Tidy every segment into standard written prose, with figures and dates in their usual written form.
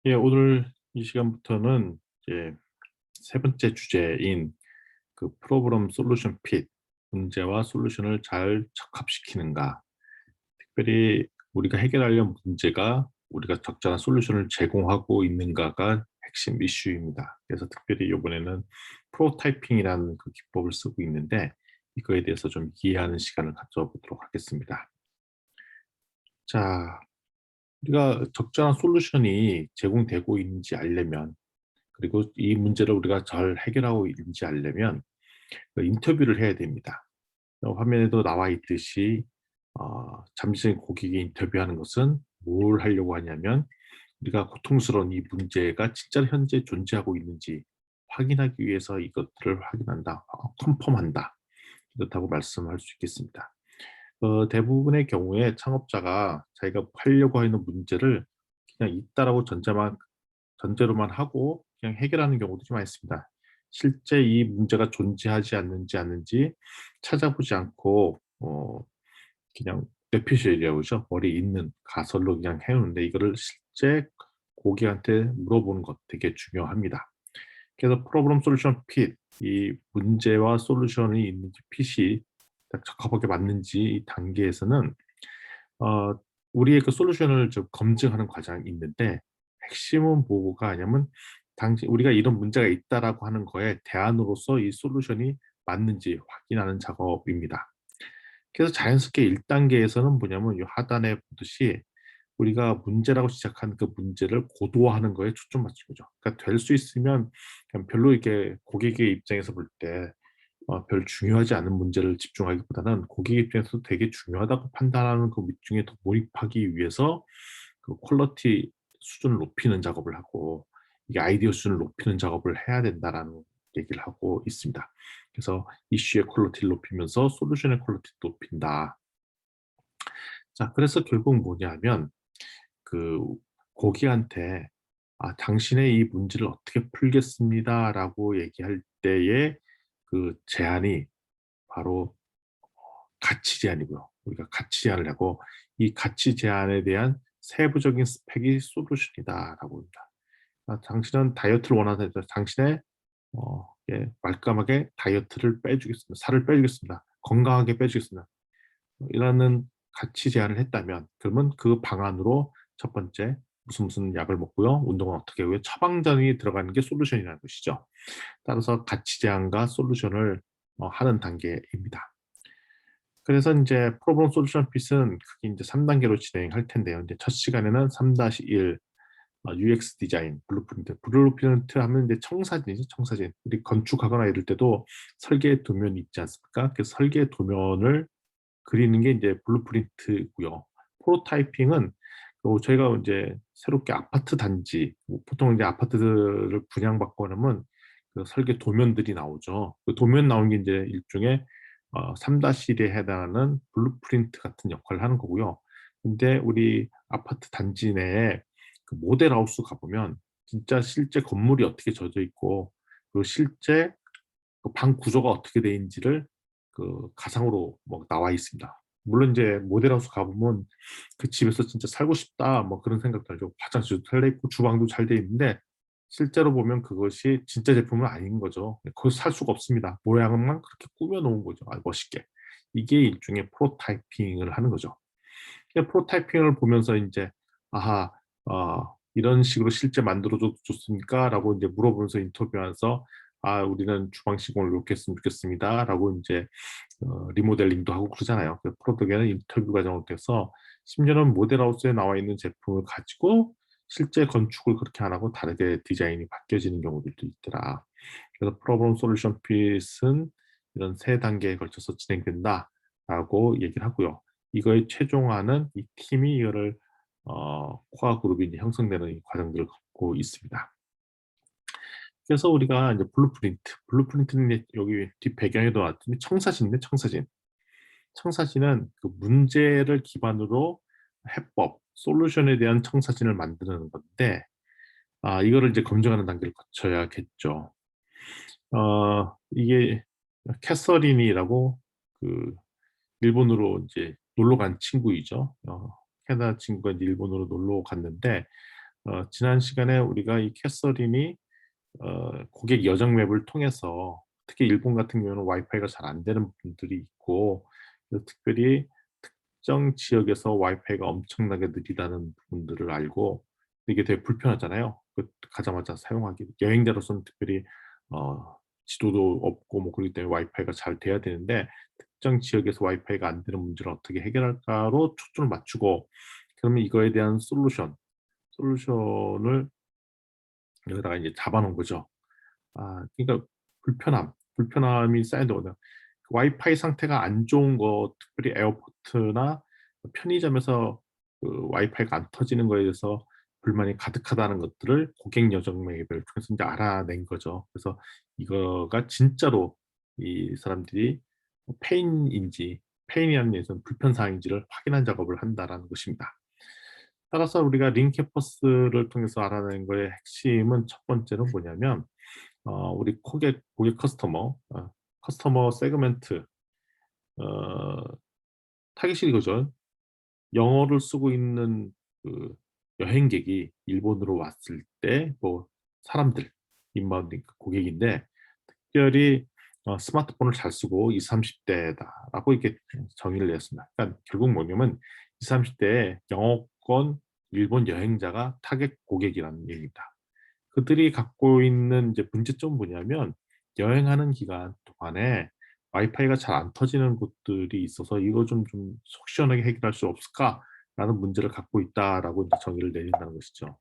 예, 오늘 이 시간부터는 이제 세 번째 주제인 그 프로그램 솔루션 핏, 문제와 솔루션을 잘 적합시키는가. 특별히 우리가 해결하려는 문제가 우리가 적절한 솔루션을 제공하고 있는가가 핵심 이슈입니다. 그래서 특별히 이번에는 프로타이핑이라는 그 기법을 쓰고 있는데 이거에 대해서 좀 이해하는 시간을 가져보도록 하겠습니다. 자, 우리가 적절한 솔루션이 제공되고 있는지 알려면, 그리고 이 문제를 우리가 잘 해결하고 있는지 알려면 그 인터뷰를 해야 됩니다. 화면에도 나와 있듯이 잠시적인 고객이 인터뷰하는 것은 뭘 하려고 하냐면, 우리가 고통스러운 이 문제가 진짜로 현재 존재하고 있는지 확인하기 위해서 이것들을 확인한다, 컨펌한다, 이렇다고 말씀할 수 있겠습니다. 대부분의 경우에 창업자가 자기가 하려고 하는 문제를 그냥 있다라고 전제로만 하고 그냥 해결하는 경우도 좀 많이 있습니다. 실제 이 문제가 존재하지 않는지 찾아보지 않고 그냥 뇌피셜이라고 그러죠. 머리에 있는 가설로 그냥 해오는데, 이거를 실제 고객한테 물어보는 것 되게 중요합니다. 그래서 프로블럼 솔루션 핏, 이 문제와 솔루션이 있는지 핏이 딱 적합하게 맞는지 이 단계에서는 어, 우리의 그 솔루션을 좀 검증하는 과정이 있는데, 핵심은 뭐가 아니냐면 당시 우리가 이런 문제가 있다라고 하는 거에 대안으로서 이 솔루션이 맞는지 확인하는 작업입니다. 그래서 자연스럽게 1단계에서는 뭐냐면 이 하단에 보듯이 우리가 문제라고 시작한 그 문제를 고도화하는 거에 초점 맞춘 거죠. 그러니까 될 수 있으면 그냥 별로 이렇게 고객의 입장에서 볼 때 별 중요하지 않은 문제를 집중하기보다는 고객 입장에서 되게 중요하다고 판단하는 그 밑중에 더 몰입하기 위해서 그 퀄리티 수준을 높이는 작업을 하고, 이게 아이디어 수준을 높이는 작업을 해야 된다라는 얘기를 하고 있습니다. 그래서 이슈의 퀄리티를 높이면서 솔루션의 퀄리티를 높인다. 자, 그래서 결국 뭐냐면 그 고객한테 당신의 이 문제를 어떻게 풀겠습니다라고 얘기할 때의 그 제안이 바로 가치 제한이고요. 우리가 가치 제한을 하고, 이 가치 제한에 대한 세부적인 스펙이 솔루션이다라고 합니다. 당신은 다이어트를 원하는 당신의 말끔하게 다이어트를 빼주겠습니다. 살을 빼주겠습니다. 건강하게 빼주겠습니다. 이라는 가치 제한을 했다면, 그러면 그 방안으로 첫 번째 무슨 약을 먹고요, 운동은 어떻게 하고요, 처방전이 들어가는 게 솔루션이라는 것이죠. 따라서 가치 제한과 솔루션을 하는 단계입니다. 그래서 이제 프로블럼 솔루션 핏은 크게 이제 3단계로 진행할 텐데요. 이제 첫 시간에는 3-1 UX 디자인, 블루프린트. 블루프린트 하면 이제 청사진이죠, 청사진. 우리 건축하거나 이럴 때도 설계 도면이 있지 않습니까? 그 설계 도면을 그리는 게 이제 블루프린트고요. 프로타이핑은 저희가 이제 새롭게 아파트 단지, 뭐 보통 이제 아파트를 분양받고 하면 그 설계 도면들이 나오죠. 그 도면 나온 게 이제 일종의 3-1에 해당하는 블루프린트 같은 역할을 하는 거고요. 근데 우리 아파트 단지 내에 그 모델하우스 가보면 진짜 실제 건물이 어떻게 젖어 있고, 그리고 실제 그방 구조가 어떻게 돼 있는지를 그 가상으로 뭐 나와 있습니다. 물론 이제 모델하우스 가보면 그 집에서 진짜 살고 싶다 뭐 그런 생각 들죠. 화장실도 잘 돼 있고 주방도 잘 돼 있는데 실제로 보면 그것이 진짜 제품은 아닌 거죠. 거기서 살 수가 없습니다. 모양만 그렇게 꾸며 놓은 거죠. 멋있게. 이게 일종의 프로타이핑을 하는 거죠. 프로타이핑을 보면서 이제 아하, 이런 식으로 실제 만들어줘도 좋습니까? 라고 이제 물어보면서 인터뷰하면서 우리는 주방 시공을 이렇게 했으면 좋겠습니다. 라고 이제 리모델링도 하고 그러잖아요. 그 프로덕에는 인터뷰 과정을 통해서 심지어는 모델하우스에 나와 있는 제품을 가지고 실제 건축을 그렇게 안 하고 다르게 디자인이 바뀌어지는 경우들도 있더라. 그래서 프로블럼 솔루션 핏은 이런 세 단계에 걸쳐서 진행된다라고 얘기를 하고요. 이거의 최종화는 이 팀이 이거를 코어 그룹이 이제 형성되는 이 과정들을 갖고 있습니다. 그래서 우리가 이제 블루프린트는 이제 여기 뒷 배경에도 나왔더니 청사진인데, 청사진은 그 문제를 기반으로 해법, 솔루션에 대한 청사진을 만드는 건데, 이거를 이제 검증하는 단계를 거쳐야겠죠. 이게 캐서린이라고 그 일본으로 이제 놀러 간 친구이죠. 캐나다 친구가 이제 일본으로 놀러 갔는데 지난 시간에 우리가 이 캐서린이 고객 여정 맵을 통해서 특히 일본 같은 경우는 와이파이가 잘 안 되는 분들이 있고, 특별히 특정 지역에서 와이파이가 엄청나게 느리다는 부분들을 알고, 이게 되게 불편하잖아요. 가자마자 사용하기 여행자로서는 특별히 지도도 없고 뭐 그렇기 때문에 와이파이가 잘 돼야 되는데, 특정 지역에서 와이파이가 안 되는 문제를 어떻게 해결할까로 초점을 맞추고, 그러면 이거에 대한 솔루션을 여기다가 이제 잡아놓은 거죠. 그러니까 불편함이 쌓여도 와이파이 상태가 안 좋은 거, 특별히 에어포트나 편의점에서 와이파이가 안 터지는 거에 대해서 불만이 가득하다는 것들을 고객 여정 맵을 통해서 이제 알아낸 거죠. 그래서 이거가 진짜로 이 사람들이 페인이라는 얘기는 불편 사항인지를 확인한 작업을 한다라는 것입니다. 따라서 우리가 링캐퍼스를 통해서 알아낸 거의 핵심은 첫 번째는 뭐냐면, 우리 고객 커스터머 세그멘트, 어, 타깃이 이거죠. 영어를 쓰고 있는 그 여행객이 일본으로 왔을 때, 뭐 사람들, 인바운드 고객인데, 특별히 스마트폰을 잘 쓰고 20, 30대다라고 이렇게 정의를 내렸습니다. 그러니까 결국 뭐냐면 20, 30대의 영어권 일본 여행자가 타겟 고객이라는 얘기입니다. 그들이 갖고 있는 이제 문제점은 뭐냐면, 여행하는 기간 동안에 와이파이가 잘 안 터지는 곳들이 있어서 이거 좀 속 시원하게 해결할 수 없을까라는 문제를 갖고 있다라고 이제 정의를 내린다는 것이죠.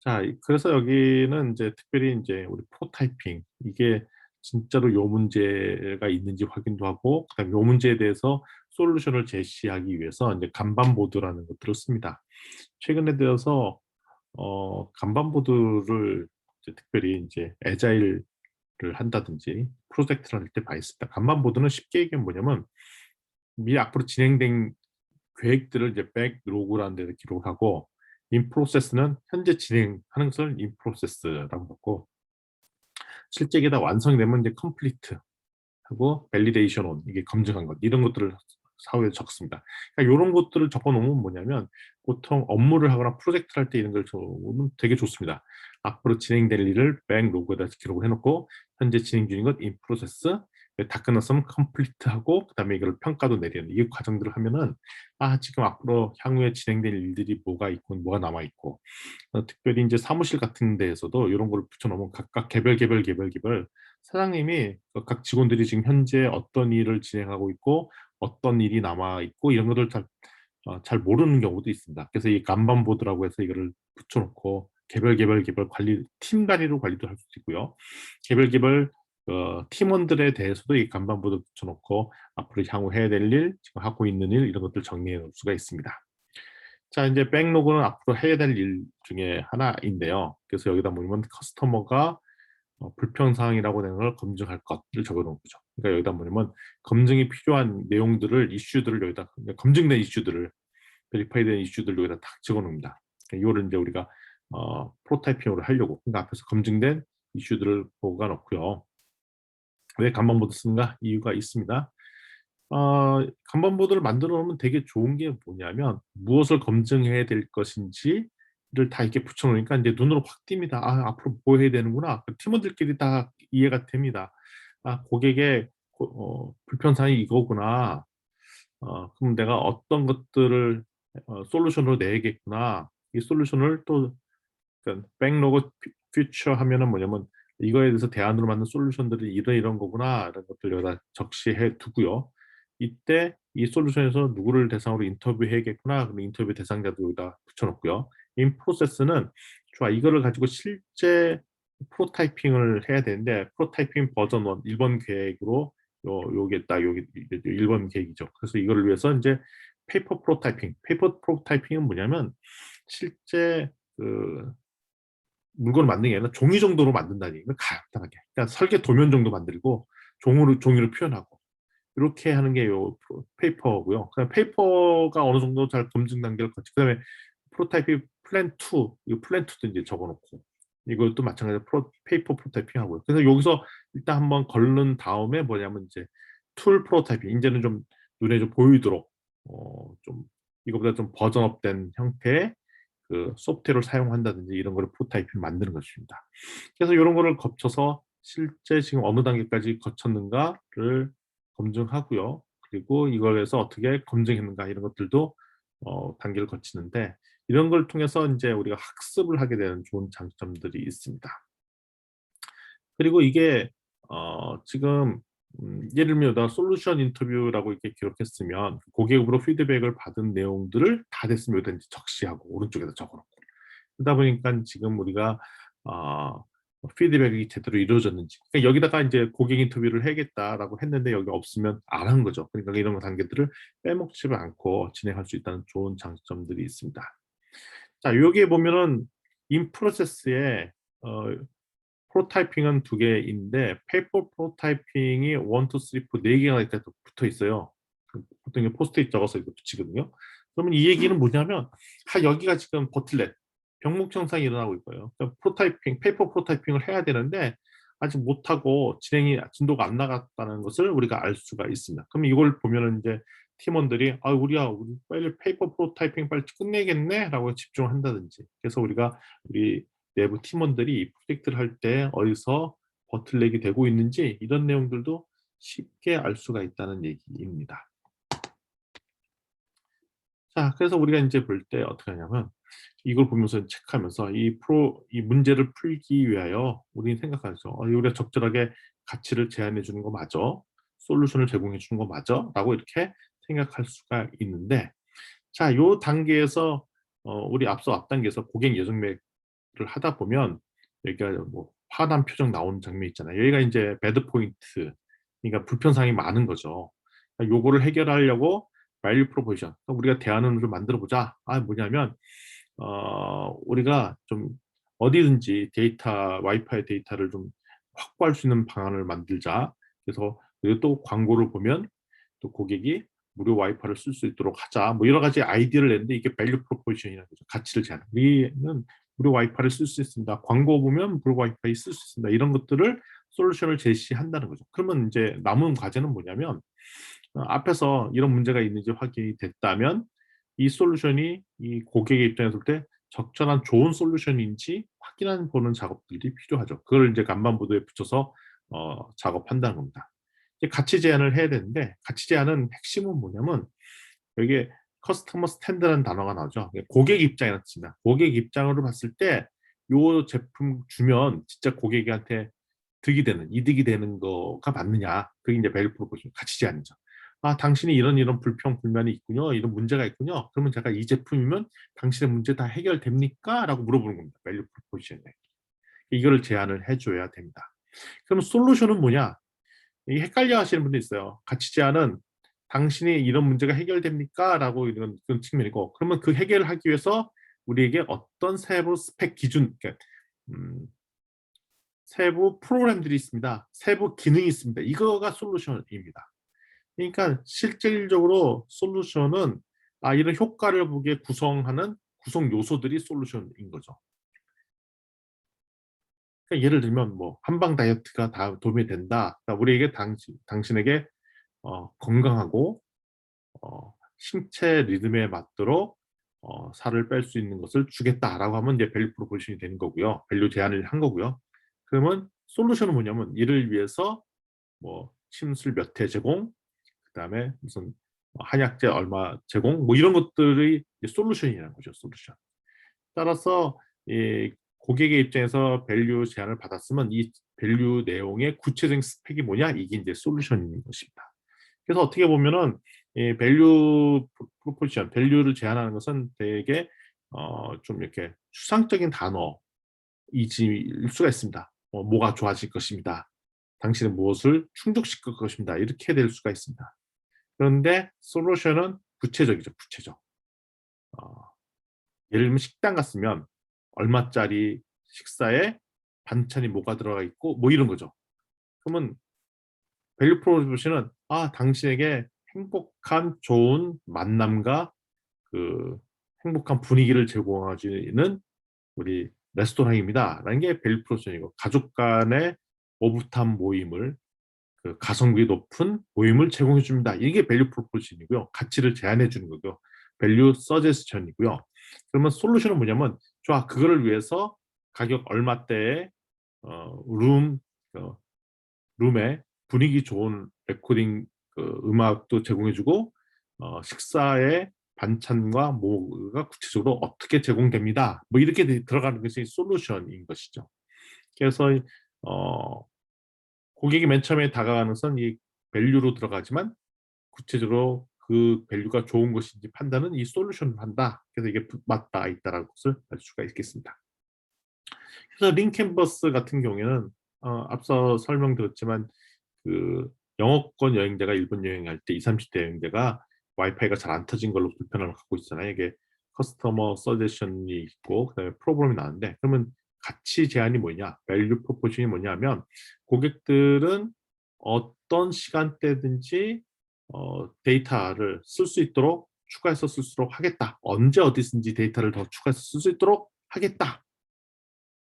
자, 그래서 여기는 이제 특별히 이제 우리 프로타이핑, 이게 진짜로 요 문제가 있는지 확인도 하고, 그다음에 요 문제에 대해서 솔루션을 제시하기 위해서 이제 간반 보드라는 것들을 씁니다. 최근에 들어서 간반 보드를 이제 특별히 이제 애자일을 한다든지 프로젝트를 할 때 많이 씁니다. 간반 보드는 쉽게 얘기하면 뭐냐면, 미리 앞으로 진행된 계획들을 이제 백로그라는 데서 기록을 하고, 인프로세스는 현재 진행하는 것을 인프로세스라고 하고, 실제 이게 다 완성이 되면 이제 컴플리트 하고 밸리데이션 온, 이게 검증한 것, 이런 것들을 사후에 적습니다. 그러니까 이런 것들을 적어 놓으면 뭐냐면, 보통 업무를 하거나 프로젝트를 할 때 이런 걸 적으면 되게 좋습니다. 앞으로 진행될 일을 백로그에다 기록을 해놓고, 현재 진행 중인 것 인 프로세스, 다 끝났으면 컴플리트하고, 그다음에 이걸 평가도 내리는 이 과정들을 하면은, 지금 앞으로 향후에 진행될 일들이 뭐가 있고 뭐가 남아 있고, 특별히 이제 사무실 같은 데에서도 이런 걸 붙여놓으면 각각 개별 사장님이 각 직원들이 지금 현재 어떤 일을 진행하고 있고 어떤 일이 남아 있고 이런 것을 잘 모르는 경우도 있습니다. 그래서 이 간반 보드라고 해서 이거를 붙여놓고 개별 관리, 팀 단위로 관리도 할 수도 있고요. 개별 팀원들에 대해서도 이 간반 보드 붙여놓고 앞으로 향후 해야 될 일, 지금 하고 있는 일, 이런 것들 정리해 놓을 수가 있습니다. 자, 이제 백로그는 앞으로 해야 될 일 중에 하나인데요. 그래서 여기다 보면 커스터머가 불평 사항이라고 되는 걸 검증할 것을 적어놓은 거죠. 그러니까 여기다 보면 검증이 필요한 내용들을, 이슈들을 여기다, 검증된 이슈들을, 베리파이된 이슈들을 여기다 딱 적어놓습니다. 이거를 이제 우리가 프로타이핑으로 하려고, 그러니까 앞에서 검증된 이슈들을 보가 놓고요. 왜 간반보드 쓰는가? 이유가 있습니다. 간반 보드를 만들어 놓으면 되게 좋은 게 뭐냐면, 무엇을 검증해야 될 것인지를 다 이렇게 붙여 놓으니까 이제 눈으로 확 띕니다. 앞으로 뭐 해야 되는구나. 팀원들끼리 다 이해가 됩니다. 고객의 불편사항이 이거구나. 그럼 내가 어떤 것들을 솔루션으로 내야겠구나. 이 솔루션을 또, 그러니까 백로그 퓨처 하면은 뭐냐면, 이거에 대해서 대안으로 만든 솔루션들이 이런 거구나, 이런 것들 여기다 적시해 두고요. 이때 이 솔루션에서 누구를 대상으로 인터뷰해야겠구나, 그럼 인터뷰 대상자도 여기다 붙여놓고요. 인 프로세스는, 좋아, 이거를 가지고 실제 프로타이핑을 해야 되는데, 프로타이핑 버전 1 1번 계획으로 요게 딱 여기 1번 계획이죠. 그래서 이거를 위해서 이제 페이퍼 프로타이핑은 뭐냐면, 실제 그 물건을 만드는 게 아니라 종이 정도로 만든다는 얘기는 간단하게. 그러니까 설계 도면 정도 만들고 종이로 표현하고 이렇게 하는 게 요 페이퍼고요. 그다음 페이퍼가 어느 정도 잘 검증 단계를 거치. 그다음에 프로타이핑 플랜 2, 이거 플랜 2도 이제 적어놓고, 이것도 마찬가지로 페이퍼 프로타이핑 하고요. 그래서 여기서 일단 한번 걸른 다음에 뭐냐면 이제 툴 프로타이핑, 이제는 좀 눈에 좀 보이도록 좀 이거보다 좀 버전업된 형태의 그 소프트웨어를 사용한다든지 이런 거를 프로타이핑 만드는 것입니다. 그래서 이런 거를 거쳐서 실제 지금 어느 단계까지 거쳤는가를 검증하고요. 그리고 이걸 해서 어떻게 검증했는가 이런 것들도 단계를 거치는데 이런 걸 통해서 이제 우리가 학습을 하게 되는 좋은 장점들이 있습니다. 그리고 이게 지금 예를 들면 나 솔루션 인터뷰라고 이렇게 기록했으면 고객으로 피드백을 받은 내용들을 다 됐으면 여기다 이제 적시하고 오른쪽에다 적어놓고 그러다 보니까 지금 우리가 어 피드백이 제대로 이루어졌는지 그러니까 여기다가 이제 고객 인터뷰를 해야겠다라고 했는데 여기 없으면 안 한 거죠. 그러니까 이런 단계들을 빼먹지 않고 진행할 수 있다는 좋은 장점들이 있습니다. 자, 여기에 보면은 인 프로세스에 어 프로타이핑은 2개인데 페이퍼 프로타이핑이 1, 2, 3, 4 개가 이렇게 붙어 있어요. 보통 이게 포스트잇 적어서 이렇게 붙이거든요. 그러면 이 얘기는 뭐냐면 여기가 지금 버틀넷, 병목 현상이 일어나고 있고요. 그러니까 프로타이핑, 페이퍼 프로타이핑을 해야 되는데 아직 못하고 진도가 안 나갔다는 것을 우리가 알 수가 있습니다. 그럼 이걸 보면은 이제 팀원들이 우리 빨리 페이퍼 프로타이핑 빨리 끝내겠네라고 집중한다든지. 그래서 우리 내부 팀원들이 이 프로젝트를 할 때 어디서 버틀넥이 되고 있는지 이런 내용들도 쉽게 알 수가 있다는 얘기입니다. 자, 그래서 우리가 이제 볼 때 어떻게 하냐면 이걸 보면서 체크하면서 이 문제를 풀기 위하여 우리는 생각하죠. 우리가 적절하게 가치를 제안해 주는 거 맞아? 솔루션을 제공해 주는 거 맞아? 라고 이렇게 생각할 수가 있는데 자, 요 단계에서 우리 앞서 단계에서 고객 예정 매를 하다 보면 여기가 뭐 화난 표정 나오는 장면 있잖아요. 여기가 이제 배드 포인트, 그러니까 불편사항이 많은 거죠. 그러니까 요거를 해결하려고 value proposition, 우리가 대안을 좀 만들어 보자. 뭐냐면 우리가 좀 어디든지 와이파이 데이터를 좀 확보할 수 있는 방안을 만들자. 그래서 그리고 또 광고를 보면 또 고객이 무료 와이파이를 쓸 수 있도록 하자. 뭐 여러 가지 아이디어를 냈는데 이게 밸류 프로포지션이라는 거죠. 가치를 제한. 우리는 무료 와이파이를 쓸 수 있습니다. 광고 보면 무료 와이파이 쓸 수 있습니다. 이런 것들을 솔루션을 제시한다는 거죠. 그러면 이제 남은 과제는 뭐냐면 앞에서 이런 문제가 있는지 확인이 됐다면 이 솔루션이 이 고객의 입장에서 볼 때 적절한 좋은 솔루션인지 확인하는 보는 작업들이 필요하죠. 그걸 이제 간판 보드에 붙여서 작업한다는 겁니다. 이제 가치 제안을 해야 되는데 가치 제안은 핵심은 뭐냐면 여기에 커스터머 스탠드라는 단어가 나오죠. 고객 입장에 나타납니다. 고객 입장으로 봤을 때 요 제품 주면 진짜 고객한테 이득이 되는 거가 맞느냐. 그게 이제 밸류 프로포션 가치 제안이죠. 당신이 이런 불평불만이 있군요. 이런 문제가 있군요. 그러면 제가 이 제품이면 당신의 문제 다 해결됩니까? 라고 물어보는 겁니다. 밸류 프로포션에. 이거를 제안을 해줘야 됩니다. 그럼 솔루션은 뭐냐? 이 헷갈려 하시는 분도 있어요. 가치 제안은 당신이 이런 문제가 해결됩니까? 라고 이런 그런 측면이고 그러면 그 해결을 하기 위해서 우리에게 어떤 세부 스펙 기준, 그러니까 세부 프로그램들이 있습니다. 세부 기능이 있습니다. 이거가 솔루션입니다. 그러니까 실질적으로 솔루션은 이런 효과를 보게 구성하는 구성 요소들이 솔루션인 거죠. 그러니까 예를 들면 뭐 한방 다이어트가 다 도움이 된다. 그러니까 우리에게 당신에게 건강하고 신체 리듬에 맞도록 살을 뺄 수 있는 것을 주겠다라고 하면 이제 밸류 프로포션이 되는 거고요. 밸류 제안을 한 거고요. 그러면 솔루션은 뭐냐면 이를 위해서 뭐 침술 몇 회 제공, 그다음에 무슨 한약재 얼마 제공, 뭐 이런 것들이 솔루션이라는 거죠. 솔루션. 따라서 이 고객의 입장에서 밸류 제안을 받았으면 이 밸류 내용의 구체적인 스펙이 뭐냐 이게 이제 솔루션인 것입니다. 그래서 어떻게 보면은 이 밸류 프로포지션, 밸류를 제안하는 것은 되게 좀 이렇게 추상적인 단어이질 수가 있습니다. 뭐가 좋아질 것입니다. 당신은 무엇을 충족시킬 것입니다. 이렇게 될 수가 있습니다. 그런데 솔루션은 구체적이죠. 구체적. 예를 들면 식당 갔으면 얼마짜리 식사에 반찬이 뭐가 들어가 있고 뭐 이런 거죠. 그러면 밸류 프로포션은 당신에게 행복한 좋은 만남과 그 행복한 분위기를 제공하는 우리 레스토랑입니다. 라는 게 밸류 프로포션이고 가족 간의 오붓한 모임을 그 가성비 높은 모임을 제공해 줍니다. 이게 밸류 프로포션이고요. 가치를 제안해 주는 거고요. 밸류 서제스션이고요. 그러면 솔루션은 뭐냐면 좋아, 그거를 위해서 가격 얼마대에 룸 룸에 분위기 좋은 레코딩 음악도 제공해주고 식사에 반찬과 뭐가 구체적으로 어떻게 제공됩니다. 뭐 이렇게 들어가는 것이 솔루션인 것이죠. 그래서 어, 고객이 맨 처음에 다가가는 것은 이 밸류로 들어가지만 구체적으로 그 밸류가 좋은 것인지 판단은 이 솔루션을 한다. 그래서 이게 맞다 있다라는 것을 알 수가 있겠습니다. 그래서 링캔버스 같은 경우에는 앞서 설명드렸지만 그 영어권 여행자가 일본 여행할 때 20, 30대 여행자가 와이파이가 잘 안 터진 걸로 불편함을 갖고 있잖아요. 이게 커스터머 서제션이 있고 그다음에 프로그램이 나왔는데, 그러면 가치 제한이 뭐냐, 밸류 프로포션이 뭐냐면 고객들은 어떤 시간대든지 데이터를 쓸 수 있도록 추가해서 쓸 수 있도록 하겠다. 언제 어디든지 데이터를 더 추가해서 쓸 수 있도록 하겠다.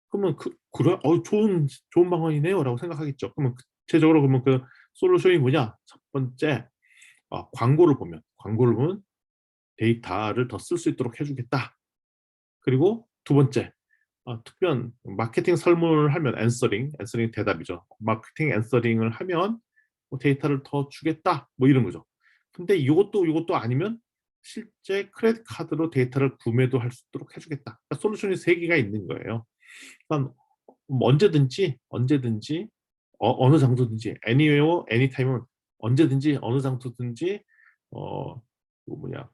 그러면 그래? 좋은 방안이네요라고 생각하겠죠. 그러면 구체적으로 그러면 그 솔루션이 뭐냐? 첫 번째, 광고를 보면 데이터를 더 쓸 수 있도록 해주겠다. 그리고 두 번째, 특별 마케팅 설문을 하면 앤서링 대답이죠. 마케팅 앤서링을 하면 뭐 데이터를 더 주겠다. 뭐 이런 거죠. 근데 이것도 아니면 실제 크레딧 카드로 데이터를 구매도 할 수 있도록 해주겠다. 그러니까 솔루션이 세 개가 있는 거예요. 그러니까 언제든지 어느 장소든지 anywhere, anytime은 언제든지 어느 장소든지 그 뭐냐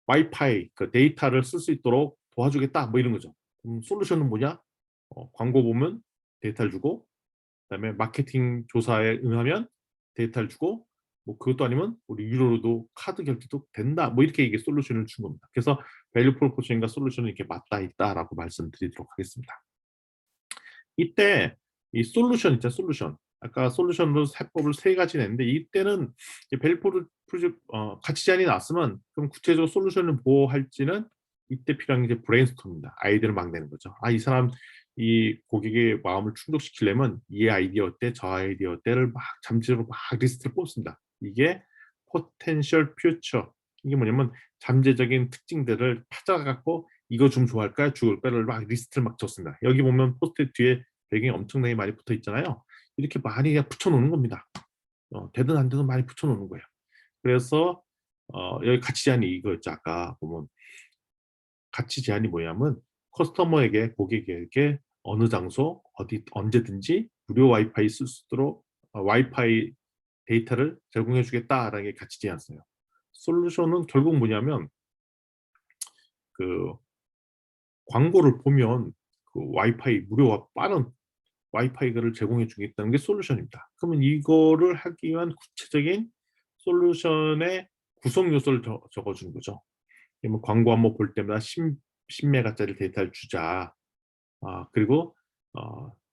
와이파이 그 데이터를 쓸 수 있도록 도와주겠다 뭐 이런 거죠. 솔루션은 뭐냐? 광고 보면 데이터를 주고, 그다음에 마케팅 조사에 응하면 데이터를 주고, 뭐 그것도 아니면 우리 유료로도 카드 결제도 된다. 뭐 이렇게 이게 솔루션을 준 겁니다. 그래서 밸류 프로포션과 솔루션은 이렇게 맞닿아 있다라고 말씀드리도록 하겠습니다. 이때 이 솔루션 있잖아요. 솔루션. 아까 솔루션으로 해법을 세 가지 냈는데, 이때는 밸류 가치 제한이 났으면 그럼 구체적으로 솔루션을 뭐 할지는 이때 필요한 게 이제 브레인스토밍입니다. 아이디어를 막 내는 거죠. 이 사람 이 고객의 마음을 충족시키려면 이 아이디어 어때, 저 아이디어 어때를 막 잠재적으로 막 리스트를 뽑습니다. 이게 포텐셜 퓨처. 이게 뭐냐면 잠재적인 특징들을 찾아갖고 이거 좀 좋아할까요? 죽을까를 막 리스트를 막 줬습니다. 여기 보면 포스트잇 뒤에 배경이 엄청나게 많이 붙어 있잖아요. 이렇게 많이 그냥 붙여놓는 겁니다. 되든 안 되든 많이 붙여놓는 거예요. 그래서 여기 가치 제한이 이거였죠. 아까 보면 가치 제한이 뭐냐면 커스터머에게 고객에게 어느 장소 어디 언제든지 무료 와이파이 쓸 수 있도록 와이파이 데이터를 제공해 주겠다라는 게 가치 제한이에요. 솔루션은 결국 뭐냐면 그 광고를 보면 그 와이파이 무료와 빠른 와이파이를 제공해 주겠다는 게 솔루션입니다. 그러면 이거를 하기 위한 구체적인 솔루션의 구성 요소를 적어주는 거죠. 그러면 광고 한번 볼 때마다 10메가짜리 데이터를 주자. 그리고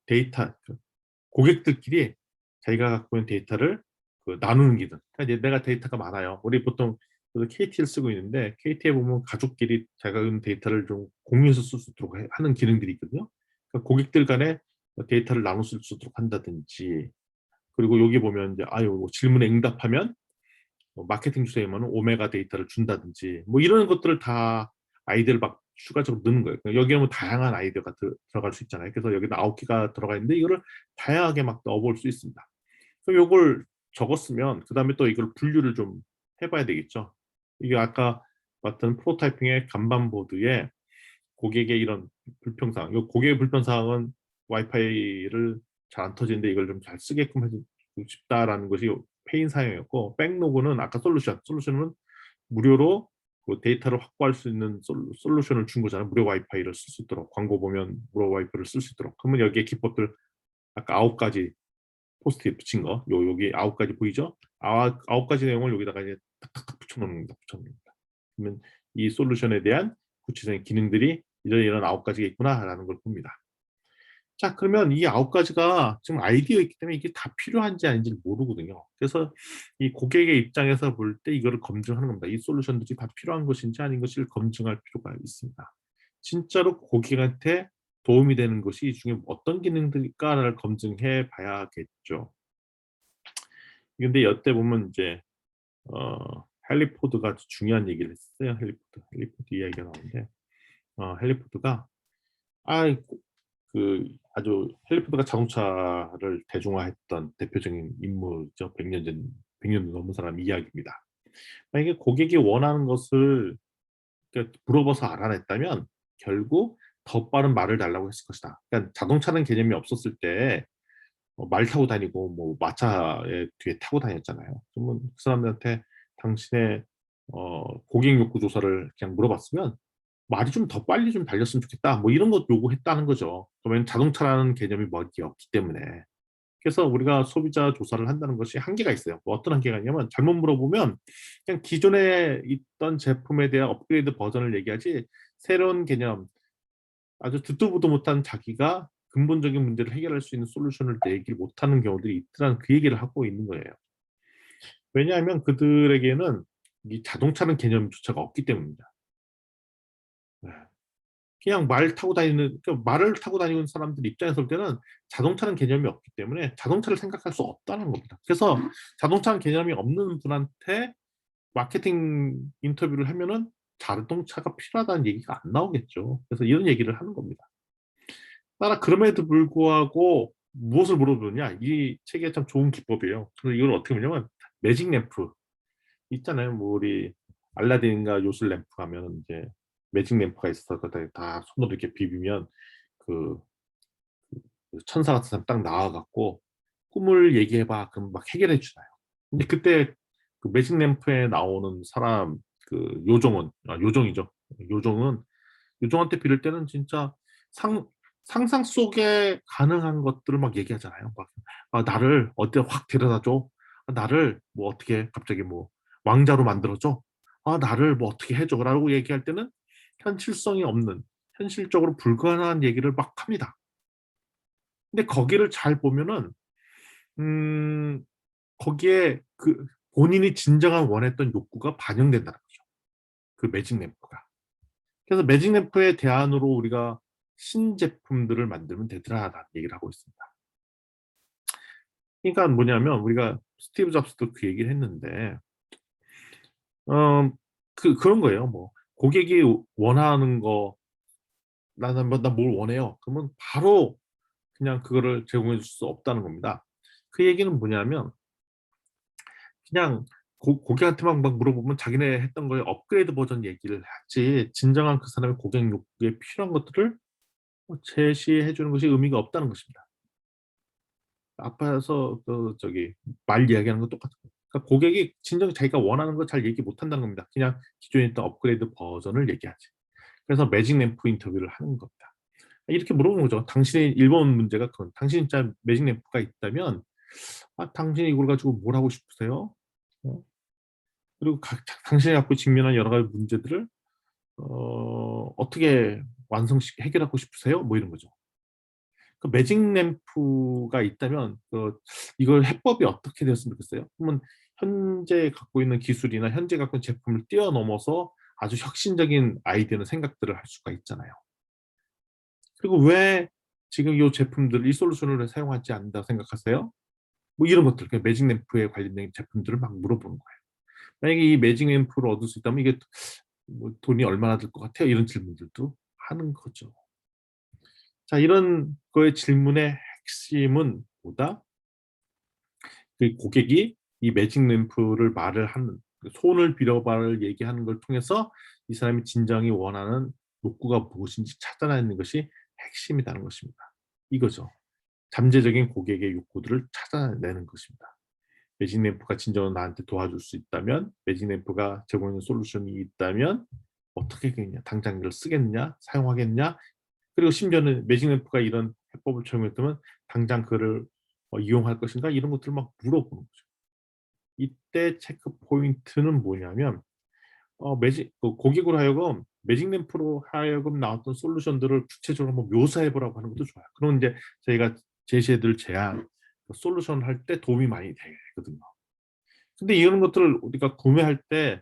데이터 고객들끼리 자기가 갖고 있는 데이터를 나누는 기능. 그러니까 내가 데이터가 많아요. 우리 보통 KT를 쓰고 있는데 KT에 보면 가족끼리 자기가 있는 데이터를 좀 공유해서 쓸 수 있도록 하는 기능들이 있거든요. 그러니까 고객들 간에 데이터를 나눌 수 있도록 한다든지, 그리고 여기 보면 이제 뭐 질문에 응답하면 마케팅 주제에만 오메가 데이터를 준다든지 뭐 이런 것들을 다 아이디어를 막 추가적으로 넣는 거예요. 그러니까 여기에 뭐 다양한 아이디어가 들어갈 수 있잖아요. 그래서 여기 9개가 들어가 있는데 이거를 다양하게 막 넣어볼 수 있습니다. 그럼 이걸 적었으면 그 다음에 또 이걸 분류를 좀 해봐야 되겠죠. 이게 아까 봤던 프로타이핑의 간반 보드에 고객의 이런 불평사항, 이 고객의 불평사항은 와이파이를 잘 안 터지는데 이걸 좀 잘 쓰게끔 해주고 싶다라는 것이 페인 사용이었고, 백로그는 아까 솔루션은 무료로 그 데이터를 확보할 수 있는 솔루션을 준 거잖아요. 무료 와이파이를 쓸 수 있도록, 광고 보면 무료 와이파이를 쓸 수 있도록. 그러면 여기에 기법들 아까 9가지 포스트잇 붙인 거, 여기 9가지 보이죠? 9가지 내용을 여기다가 이제 탁탁탁 붙여놓는 겁니다. 그러면 이 솔루션에 대한 구체적인 기능들이 이런 9가지가 있구나라는 걸 봅니다. 자, 그러면 이 9가지가 지금 아이디어이기 때문에 이게 다 필요한지 아닌지 모르거든요. 그래서 이 고객의 입장에서 볼 때 이거를 검증하는 겁니다. 이 솔루션들이 다 필요한 것인지 아닌 것을 검증할 필요가 있습니다. 진짜로 고객한테 도움이 되는 것이 이 중에 어떤 기능들일까를 검증해 봐야겠죠. 근데 여태 보면 이제 헨리 포드가 중요한 얘기를 했어요. 헨리 포드 이야기가 나오는데, 헨리 포드가 아 그 아주 헨리 포드가 자동차를 대중화했던 대표적인 인물이죠. 100년 넘은 사람 이야기입니다. 만약에 고객이 원하는 것을 그러니까 물어봐서 알아냈다면 결국 더 빠른 말을 달라고 했을 것이다. 그러니까 자동차는 개념이 없었을 때 말 타고 다니고 뭐 마차에 뒤에 타고 다녔잖아요. 그러면 그 사람들한테 당신의 고객 욕구 조사를 그냥 물어봤으면 말이 좀 더 빨리 좀 달렸으면 좋겠다. 뭐 이런 것 요구했다는 거죠. 그러면 자동차라는 개념이 머리에 없기 때문에. 그래서 우리가 소비자 조사를 한다는 것이 한계가 있어요. 뭐 어떤 한계가 있냐면 잘못 물어보면 그냥 기존에 있던 제품에 대한 업그레이드 버전을 얘기하지 새로운 개념, 아주 듣도 보도 못한 자기가 근본적인 문제를 해결할 수 있는 솔루션을 내기 못하는 경우들이 있더라는 그 얘기를 하고 있는 거예요. 왜냐하면 그들에게는 이 자동차는 개념조차가 없기 때문입니다. 네. 그냥 말 타고 다니는 그러니까 말을 타고 다니는 사람들 입장에서 볼 때는 자동차는 개념이 없기 때문에 자동차를 생각할 수 없다는 겁니다. 그래서 자동차는 개념이 없는 분한테 마케팅 인터뷰를 하면은 자동차가 필요하다는 얘기가 안 나오겠죠. 그래서 이런 얘기를 하는 겁니다. 따라 그럼에도 불구하고 무엇을 물어보느냐? 이 책에 참 좋은 기법이에요. 그래서 이걸 어떻게 보냐면 매직 램프 있잖아요. 뭐 우리 알라딘과 요술 램프 가면 이제 매직 램프가 있어서 다 손으로 이렇게 비비면 그 천사 같은 사람 딱 나와 갖고 꿈을 얘기해 봐. 그럼 막 해결해 주나요. 근데 그때 그 매직 램프에 나오는 사람 그 요정은 요정이죠. 요정은 요정한테 빌릴 때는 진짜 상 상상 속에 가능한 것들을 막 얘기하잖아요. 막 나를 어디 확 데려다 줘. 나를 뭐 어떻게 갑자기 뭐 왕자로 만들어 줘. 나를 뭐 어떻게 해 줘라고 얘기할 때는 현실성이 없는 현실적으로 불가능한 얘기를 막 합니다. 근데 거기를 잘 보면은 음 거기에 그 본인이 진정한 원했던 욕구가 반영된다는 거죠. 그 매직 램프가. 그래서 매직 램프의 대안으로 우리가 신제품들을 만들면 되더라라는 얘기를 하고 있습니다. 그러니까 뭐냐면 우리가 스티브 잡스도 그 얘기를 했는데 어 그런 거예요. 뭐 고객이 원하는 거 나는 뭐 "나 뭘 원해요." 그러면 바로 그냥 그거를 제공해 줄 수 없다는 겁니다. 그 얘기는 뭐냐면 그냥 고객한테만 막 물어보면 자기네 했던 거에 업그레이드 버전 얘기를 하지 진정한 그 사람의 고객 욕구에 필요한 것들을 제시해 주는 것이 의미가 없다는 것입니다. 앞에서 그 저기 말 이야기하는 건 똑같은 거예요. 그러니까 고객이 진정 자기가 원하는 걸 잘 얘기 못 한다는 겁니다. 그냥 기존에 있던 업그레이드 버전을 얘기하지. 그래서 매직 램프 인터뷰를 하는 겁니다. 이렇게 물어보는 거죠. 당신의 1번 문제가 그건 당신이 진짜 매직 램프가 있다면 당신이 이걸 가지고 뭘 하고 싶으세요? 어? 그리고 당신이 갖고 직면한 여러 가지 문제들을 어떻게 완성시 해결하고 싶으세요? 뭐 이런 거죠. 그 매직 램프가 있다면 이걸 해법이 어떻게 되었으면 좋겠어요? 그러면 현재 갖고 있는 기술이나 현재 갖고 있는 제품을 뛰어넘어서 아주 혁신적인 아이디어나 생각들을 할 수가 있잖아요. 그리고 왜 지금 이 제품들 이 솔루션을 사용하지 않는다고 생각하세요? 뭐 이런 것들, 그 매직 램프에 관련된 제품들을 막 물어보는 거예요. 만약에 이 매직 램프를 얻을 수 있다면 이게 뭐 돈이 얼마나 들 것 같아요? 이런 질문들도 하는 거죠. 자, 이런 거의 질문의 핵심은 뭐다? 그 고객이 이 매직 램프를 말을 하는 그 손을 빌어봐를 얘기하는 걸 통해서 이 사람이 진정이 원하는 욕구가 무엇인지 찾아내는 것이 핵심이라는 것입니다. 이거죠. 잠재적인 고객의 욕구들을 찾아내는 것입니다. 매직 램프가 진정으로 나한테 도와줄 수 있다면, 매직 램프가 제공하는 솔루션이 있다면 어떻게 하겠냐, 당장 이걸 쓰겠냐, 사용하겠냐, 그리고 심지어는 매직 램프가 이런 해법을 적용했다면 당장 그를 이용할 것인가 이런 것들을 막 물어보는 거죠. 이때 체크 포인트는 뭐냐면 매직 고객으로 하여금 매직 램프로 하여금 나왔던 솔루션들을 구체적으로 한번 묘사해 보라고 하는 것도 좋아요. 그럼 이제 저희가 제시해 드릴 제안, 솔루션 할 때 도움이 많이 되거든요. 근데 이런 것들을 우리가 구매할 때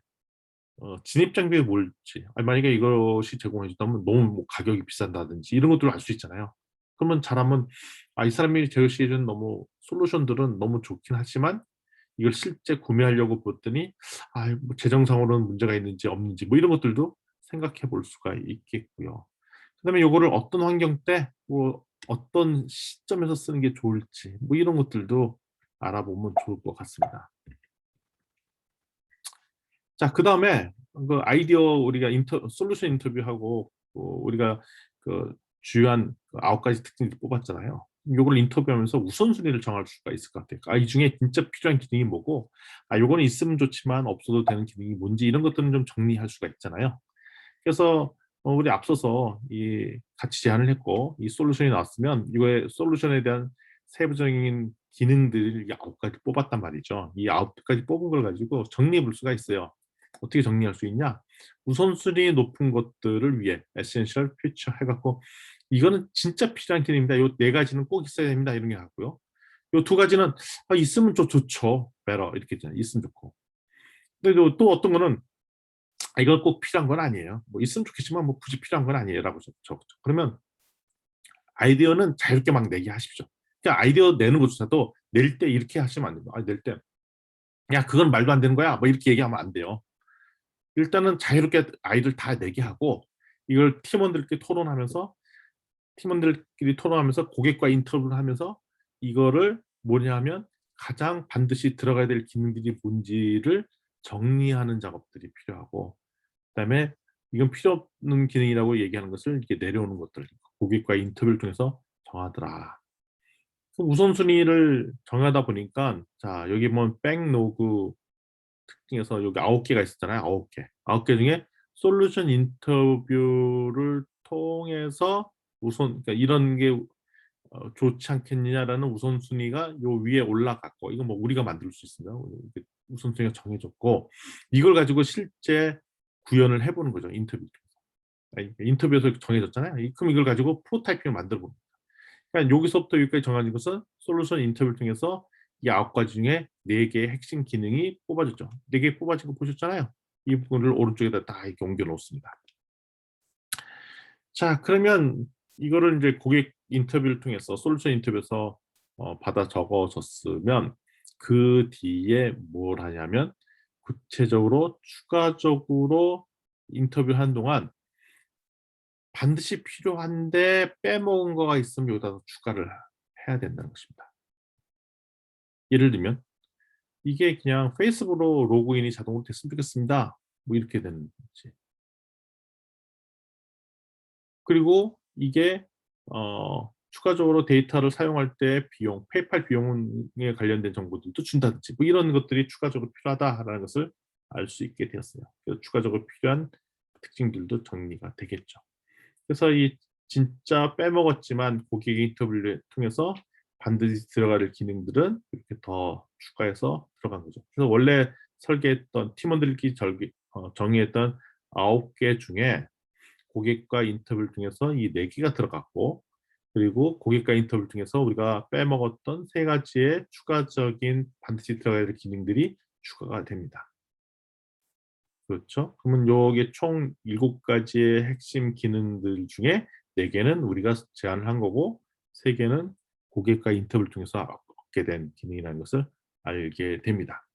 진입 장벽이 뭘지 만약에 이것이 제공해 준다면 너무 뭐 가격이 비싼다든지 이런 것들을 알 수 있잖아요. 그러면 잘하면 이 사람이 제시해 준 너무 솔루션들은 너무 좋긴 하지만 이걸 실제 구매하려고 봤더니 뭐 재정상으로는 문제가 있는지 없는지 뭐 이런 것들도 생각해 볼 수가 있겠고요. 그다음에 요거를 어떤 환경 때 뭐 어떤 시점에서 쓰는 게 좋을지 뭐 이런 것들도 알아보면 좋을 것 같습니다. 자, 그다음에 그 아이디어 우리가 솔루션 인터뷰하고 우리가 그 주요한 그 9가지 특징을 뽑았잖아요. 요걸 인터뷰하면서 우선순위를 정할 수가 있을 것 같아요. 이 중에 진짜 필요한 기능이 뭐고, 요거는 있으면 좋지만 없어도 되는 기능이 뭔지 이런 것들은 좀 정리할 수가 있잖아요. 그래서 우리 앞서서 이 같이 제안을 했고 이 솔루션이 나왔으면 이거의 솔루션에 대한 세부적인 기능들을 9가지 뽑았단 말이죠. 이 9가지 뽑은 걸 가지고 정리해 볼 수가 있어요. 어떻게 정리할 수 있냐? 우선순위 높은 것들을 위해 에센셜, 퓨처 해갖고 이거는 진짜 필요한 기능입니다. 요 4가지는 꼭 있어야 됩니다. 이런 게 같고요. 요 2가지는 있으면 좀 좋죠. better 이렇게 있잖아요. 있으면 좋고. 근데 또 어떤 거는 이건 꼭 필요한 건 아니에요. 뭐 있으면 좋겠지만 뭐 굳이 필요한 건 아니에요라고 적죠. 그러면 아이디어는 자유롭게 막 내게 하십시오. 그러니까 아이디어 내는 것조차도 낼 때 이렇게 하시면 안 됩니다. 낼 때, 야, 그건 말도 안 되는 거야. 뭐 이렇게 얘기하면 안 돼요. 일단은 자유롭게 아이디어를 다 내게 하고 이걸 팀원들끼리 토론하면서 고객과 인터뷰를 하면서 이거를 뭐냐면 가장 반드시 들어가야 될 기능들이 뭔지를 정리하는 작업들이 필요하고 그다음에 이건 필요 없는 기능이라고 얘기하는 것을 이렇게 내려오는 것들 고객과 인터뷰를 통해서 정하더라. 그 우선순위를 정하다 보니까 자 여기 보면 백로그 특징에서 여기 9개가 있었잖아요. 9개. 9개 중에 솔루션 인터뷰를 통해서 우선 그러니까 이런 게 좋지 않겠느냐라는 우선순위가 요 위에 올라갔고 이건 뭐 우리가 만들 수 있습니다. 우선순위가 정해졌고 이걸 가지고 실제 구현을 해보는 거죠. 인터뷰에서 정해졌잖아요. 그럼 이걸 가지고 프로타이핑을 만들어 봅니다. 그러니까 여기서부터 여기까지 정해진 것은 솔루션 인터뷰를 통해서 이 9가지 중에 4개의 핵심 기능이 뽑아졌죠. 4개 뽑아진 거 보셨잖아요. 이 부분을 오른쪽에다 다 이렇게 옮겨 놓습니다. 자, 그러면 이거를 이제 고객 인터뷰를 통해서 솔루션 인터뷰에서 받아 적어졌으면 그 뒤에 뭘 하냐면 구체적으로 추가적으로 인터뷰하는 동안 반드시 필요한데 빼먹은 거가 있으면 여기다 추가를 해야 된다는 것입니다. 예를 들면 이게 그냥 페이스북으로 로그인이 자동으로 됐으면 좋겠습니다. 뭐 이렇게 되는 거지. 그리고 이게 추가적으로 데이터를 사용할 때 비용, 페이팔 비용에 관련된 정보들도 준다든지 뭐 이런 것들이 추가적으로 필요하다라는 것을 알 수 있게 되었어요. 그래서 추가적으로 필요한 특징들도 정리가 되겠죠. 그래서 이 진짜 빼먹었지만 고객 인터뷰를 통해서 반드시 들어가야 할 기능들은 이렇게 더 추가해서 들어간 거죠. 그래서 원래 설계했던 팀원들끼리 정의했던 9개 중에 고객과 인터뷰를 통해서 이 4개가 들어갔고 그리고 고객과 인터뷰를 통해서 우리가 빼먹었던 3가지의 추가적인 반드시 들어가야 할 기능들이 추가가 됩니다. 그렇죠? 그러면 요게 총 7가지의 핵심 기능들 중에 4개는 우리가 제안을 한 거고 3개는 고객과 인터뷰를 통해서 얻게 된 기능이라는 것을 알게 됩니다.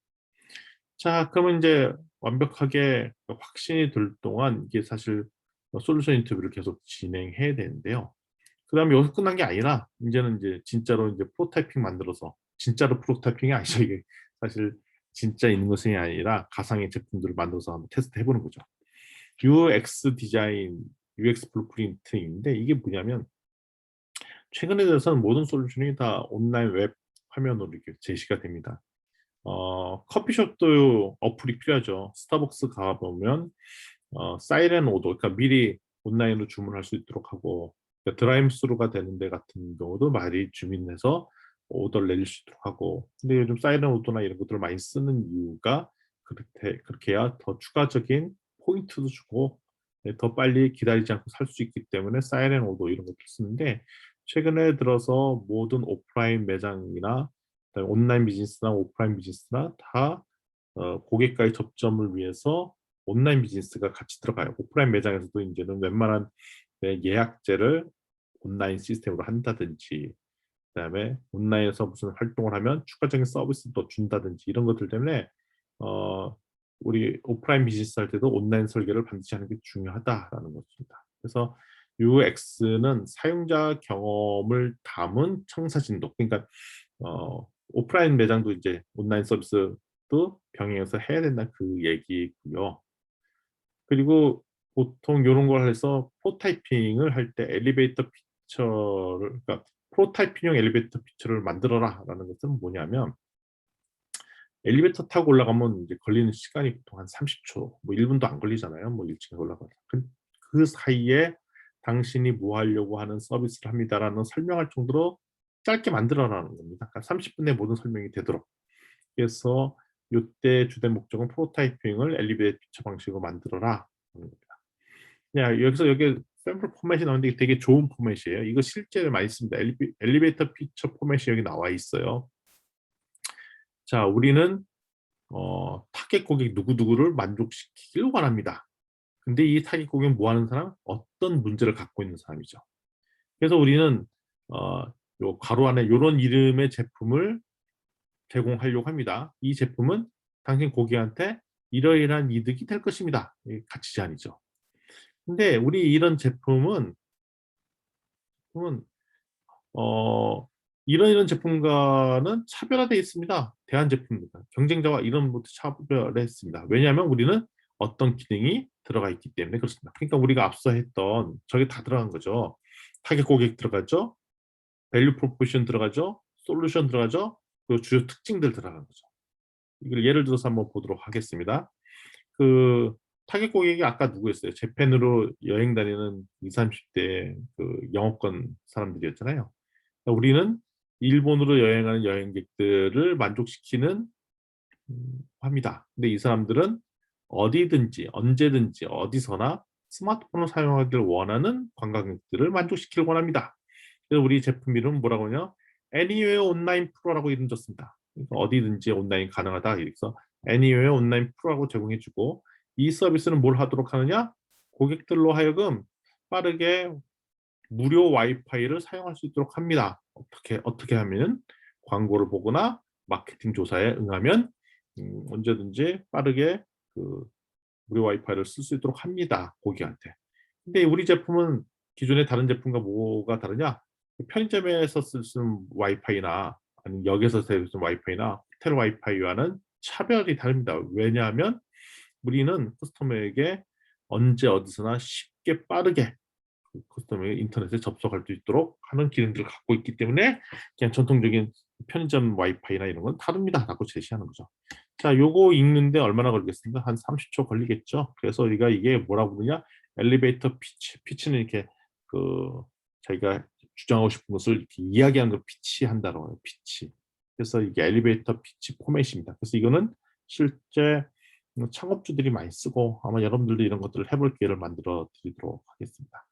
자, 그러면 이제 완벽하게 확신이 들 동안 이게 사실 솔루션 인터뷰를 계속 진행해야 되는데요. 그다음에 여기서 끝난 게 아니라 이제는 이제 진짜로 이제 프로타이핑 만들어서 진짜로 프로타이핑이 아니죠. 이게 사실 진짜 있는 것이 아니라 가상의 제품들을 만들어서 한번 테스트 해보는 거죠. UX 디자인, UX 블루프린트인데 이게 뭐냐면 최근에 들어서는 모든 솔루션이 다 온라인 웹 화면으로 이렇게 제시가 됩니다. 커피숍도 어플이 필요하죠. 스타벅스 가보면 사이렌 오더, 그러니까 미리 온라인으로 주문할 수 있도록 하고 그러니까 드라이브스루가 되는 데 같은 경우도 많이 주민해서 오더를 내릴 수 있도록 하고 근데 요즘 사이렌 오더나 이런 것들을 많이 쓰는 이유가 그렇게 해야 더 추가적인 포인트도 주고 더 빨리 기다리지 않고 살 수 있기 때문에 사이렌 오더 이런 것들 쓰는데 최근에 들어서 모든 오프라인 매장이나 온라인 비즈니스나 오프라인 비즈니스나 다 고객과의 접점을 위해서 온라인 비즈니스가 같이 들어가요. 오프라인 매장에서도 이제는 웬만한 예약제를 온라인 시스템으로 한다든지 그다음에 온라인에서 무슨 활동을 하면 추가적인 서비스도 준다든지 이런 것들 때문에 어, 우리 오프라인 비즈니스 할 때도 온라인 설계를 반드시 하는 게 중요하다라는 것입니다. 그래서 UX는 사용자 경험을 담은 청사진도, 그러니까 오프라인 매장도 이제 온라인 서비스도 병행해서 해야 된다 그 얘기고요. 그리고 보통 이런 걸 해서 프로타이핑을 할 때 엘리베이터 피처를, 그러니까 프로타이핑용 엘리베이터 피처를 만들어라라는 것은 뭐냐면, 엘리베이터 타고 올라가면 이제 걸리는 시간이 보통 한 30초, 뭐 1분도 안 걸리잖아요. 뭐 1층에 올라가면. 그 사이에 당신이 뭐 하려고 하는 서비스를 합니다라는 설명할 정도로 짧게 만들어라는 겁니다. 그러니까 30분 내에 모든 설명이 되도록. 그래서 요때 주된 목적은 프로타이핑을 엘리베이터 피처 방식으로 만들어라 하는 겁니다. 여기서 여기 샘플 포맷이 나오는데 되게 좋은 포맷이에요. 이거 실제로 많이 씁니다. 엘리베이터 피처 포맷이 여기 나와 있어요. 자, 우리는 타겟 고객 누구누구를 만족시키길 원합니다. 근데 이 타겟 고객은 뭐 하는 사람? 어떤 문제를 갖고 있는 사람이죠. 그래서 우리는 요 가로 안에 요런 이름의 제품을 제공하려고 합니다. 이 제품은 당신 고객한테 이러이러한 이득이 될 것입니다. 가치 제한이죠. 근데 우리 이런 제품은 어, 이런 제품과는 차별화되어 있습니다. 대한 제품입니다. 경쟁자와 이런 것도 차별했습니다. 왜냐하면 우리는 어떤 기능이 들어가 있기 때문에 그렇습니다. 그러니까 우리가 앞서 했던 저게 다 들어간 거죠. 타겟 고객 들어가죠. 밸류 프로포션 들어가죠. 솔루션 들어가죠. 그 주요 특징들 들어간 거죠. 이걸 예를 들어서 한번 보도록 하겠습니다. 그 타겟 고객이 아까 누구였어요? 재팬으로 여행 다니는 20, 30대 그 영어권 사람들이었잖아요. 우리는 일본으로 여행하는 여행객들을 만족시키는 합니다. 근데 이 사람들은 어디든지 언제든지 어디서나 스마트폰을 사용하기를 원하는 관광객들을 만족시키길 원합니다. 그래서 우리 제품 이름은 뭐라고 하냐? Anywhere 온라인 프로라고 이름 줬습니다. 그러니까 어디든지 온라인 가능하다. 이래서 Anywhere 온라인 프로라고 제공해주고, 이 서비스는 뭘 하도록 하느냐? 고객들로 하여금 빠르게 무료 와이파이를 사용할 수 있도록 합니다. 어떻게 하면 광고를 보거나 마케팅 조사에 응하면 언제든지 빠르게 그 무료 와이파이를 쓸 수 있도록 합니다. 고객한테. 근데 우리 제품은 기존의 다른 제품과 뭐가 다르냐? 편의점에서 쓸 수 있는 와이파이나 아니면 역에서 쓸 수 있는 와이파이나 호텔 와이파이와는 차별이 다릅니다. 왜냐하면 우리는 커스터머에게 언제 어디서나 쉽게 빠르게 커스텀에 인터넷에 접속할 수 있도록 하는 기능들을 갖고 있기 때문에 그냥 전통적인 편의점 와이파이나 이런 건 다릅니다라고 제시하는 거죠. 자, 요거 읽는데 얼마나 걸리겠습니까? 한 30초 걸리겠죠. 그래서 우리가 이게 뭐라고 부르냐? 엘리베이터 피치. 피치는 이렇게 그 자기가 주장하고 싶은 것을 이렇게 이야기하는 걸 피치한다고 해요. 피치. 그래서 이게 엘리베이터 피치 포맷입니다. 그래서 이거는 실제 창업주들이 많이 쓰고 아마 여러분들도 이런 것들을 해볼 기회를 만들어 드리도록 하겠습니다.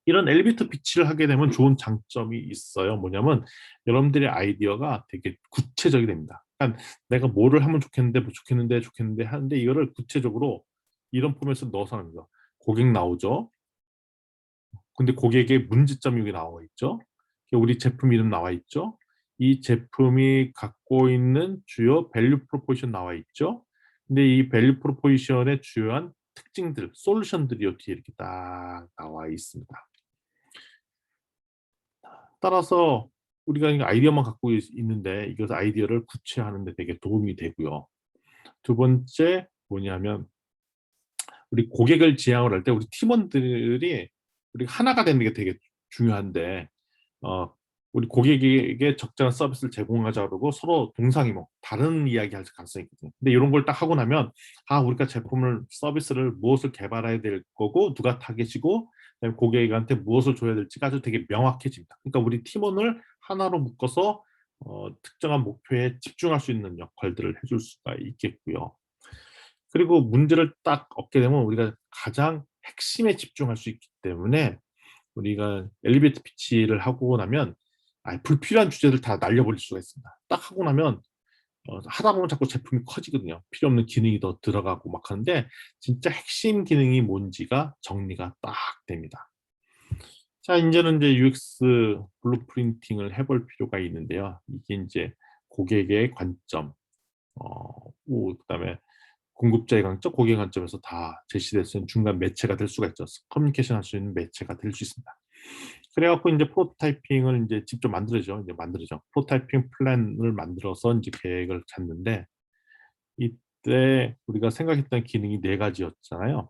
이런 엘리베이터 피치를 하게 되면 좋은 장점이 있어요. 뭐냐면 여러분들의 아이디어가 되게 구체적이 됩니다. 그러니까 내가 뭐를 하면 좋겠는데 뭐 좋겠는데 하는데 이거를 구체적으로 이런 포맷으로 넣어서 하는 거죠. 고객 나오죠. 근데 고객의 문제점이 여기 나와 있죠. 우리 제품 이름 나와 있죠. 이 제품이 갖고 있는 주요 밸류 프로포지션 나와 있죠. 근데 이 밸류 프로포지션의 주요한 특징들, 솔루션들이 뒤에 이렇게 딱 나와 있습니다. 따라서 우리가 아이디어만 갖고 있는데 이것을 아이디어를 구체화하는 데 되게 도움이 되고요. 두 번째 뭐냐면 우리 고객을 지향을 할 때 우리 팀원들이 우리 하나가 되는 게 되게 중요한데 어, 우리 고객에게 적절한 서비스를 제공하자 그러고 서로 동상이몽 다른 이야기 할 가능성이 있거든요. 근데 이런 걸 딱 하고 나면 우리가 제품을 서비스를 무엇을 개발해야 될 거고 누가 타겟이고 그다음에 고객한테 무엇을 줘야 될지가 아주 되게 명확해집니다. 그러니까 우리 팀원을 하나로 묶어서 특정한 목표에 집중할 수 있는 역할들을 해줄 수가 있겠고요. 그리고 문제를 딱 얻게 되면 우리가 가장 핵심에 집중할 수 있기 때문에 우리가 엘리베이터 피치를 하고 나면 불필요한 주제를 다 날려버릴 수가 있습니다. 딱 하고 나면 하다 보면 자꾸 제품이 커지거든요. 필요 없는 기능이 더 들어가고 막 하는데 진짜 핵심 기능이 뭔지가 정리가 딱 됩니다. 자, 이제는 이제 UX 블루프린팅을 해볼 필요가 있는데요. 이게 이제 고객의 관점, 그다음에 공급자의 관점, 고객의 관점에서 다 제시될 수 있는 중간 매체가 될 수가 있죠. 커뮤니케이션 할 수 있는 매체가 될 수 있습니다. 그래갖고 이제 프로토타이핑을 이제 직접 만들어죠. 이제 만들어죠. 프로토타이핑 플랜을 만들어서 이제 계획을 잡는데, 이때 우리가 생각했던 기능이 네 가지였잖아요.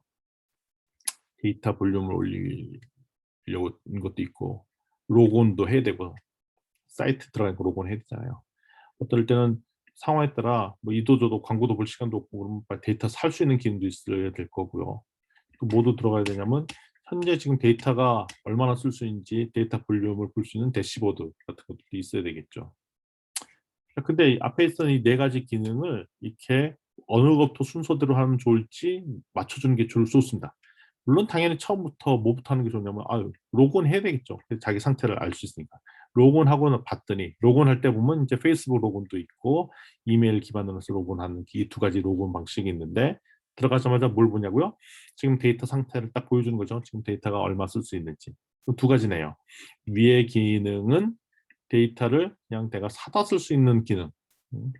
데이터 볼륨을 올리려고 하는 것도 있고, 로그온도 해야 되고, 사이트 들어가니까 로그온 해야 되잖아요. 어떨 때는 상황에 따라 뭐 이도저도 광고도 볼 시간도 없고 그러면 빨리 데이터 살 수 있는 기능도 있어야 될 거고요. 또 뭐도 들어가야 되냐면 현재 지금 데이터가 얼마나 쓸 수 있는지 데이터 볼륨을 볼 수 있는 대시보드 같은 것도 있어야 되겠죠. 근데 앞에 있던 이 네 가지 기능을 이렇게 어느 것부터 순서대로 하면 좋을지 맞춰주는 게 좋습니다. 물론 당연히 처음부터 뭐부터 하는 게 좋냐면 로그인 해야 되겠죠. 자기 상태를 알 수 있으니까. 로그인하고 봤더니 로그인할 때 보면 이제 페이스북 로그인도 있고 이메일 기반으로 해서 로그인하는 이 두 가지 로그인 방식이 있는데, 들어가자마자 뭘 보냐고요? 지금 데이터 상태를 딱 보여주는 거죠. 지금 데이터가 얼마 쓸 수 있는지. 두 가지네요. 위의 기능은 데이터를 그냥 내가 사다 쓸 수 있는 기능. 음,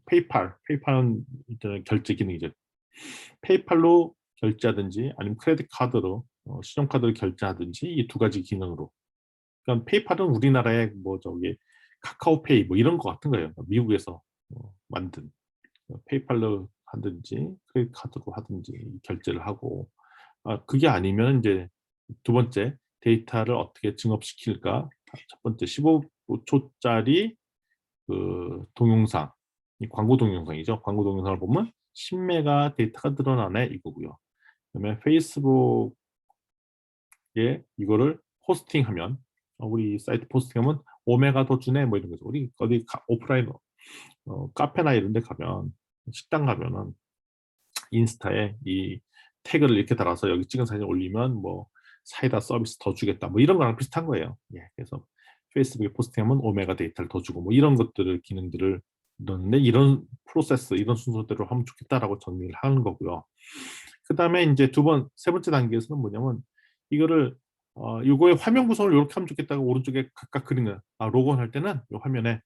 페이팔은 일단 결제 기능이죠. 페이팔로 결제하든지 아니면 크레딧 카드로 신용카드로 결제하든지 이 두 가지 기능으로. 그러니까 페이팔은 우리나라의 뭐 저기 카카오페이 뭐 이런 거 같은 거예요. 미국에서 만든 페이팔로 하든지 크레딧 카드로 하든지 결제를 하고, 그게 아니면 이제 두 번째 데이터를 어떻게 증업시킬까. 첫 번째 15초짜리 그 동영상, 이 광고 동영상이죠. 광고 동영상을 보면 10메가 데이터가 늘어나네 이거고요. 그다음에 페이스북에 이거를 포스팅하면 우리 사이트 포스팅하면 5메가 더 주네 뭐 이런 거죠. 우리 어디 오프라인 카페나 이런 데 가면 식당 가면은 인스타에 이 태그를 이렇게 달아서 여기 찍은 사진 올리면 뭐 사이다 서비스 더 주겠다 뭐 이런 거랑 비슷한 거예요. 예, 그래서 페이스북에 포스팅하면 오메가 데이터를 더 주고 뭐 이런 것들을 기능들을 넣는데, 이런 프로세스 이런 순서대로 하면 좋겠다라고 정리를 하는 거고요. 그 다음에 이제 세 번째 단계에서는 뭐냐면 이거를 이거의 화면 구성을 이렇게 하면 좋겠다고 오른쪽에 각각 그리는, 로그인 할 때는 이 화면에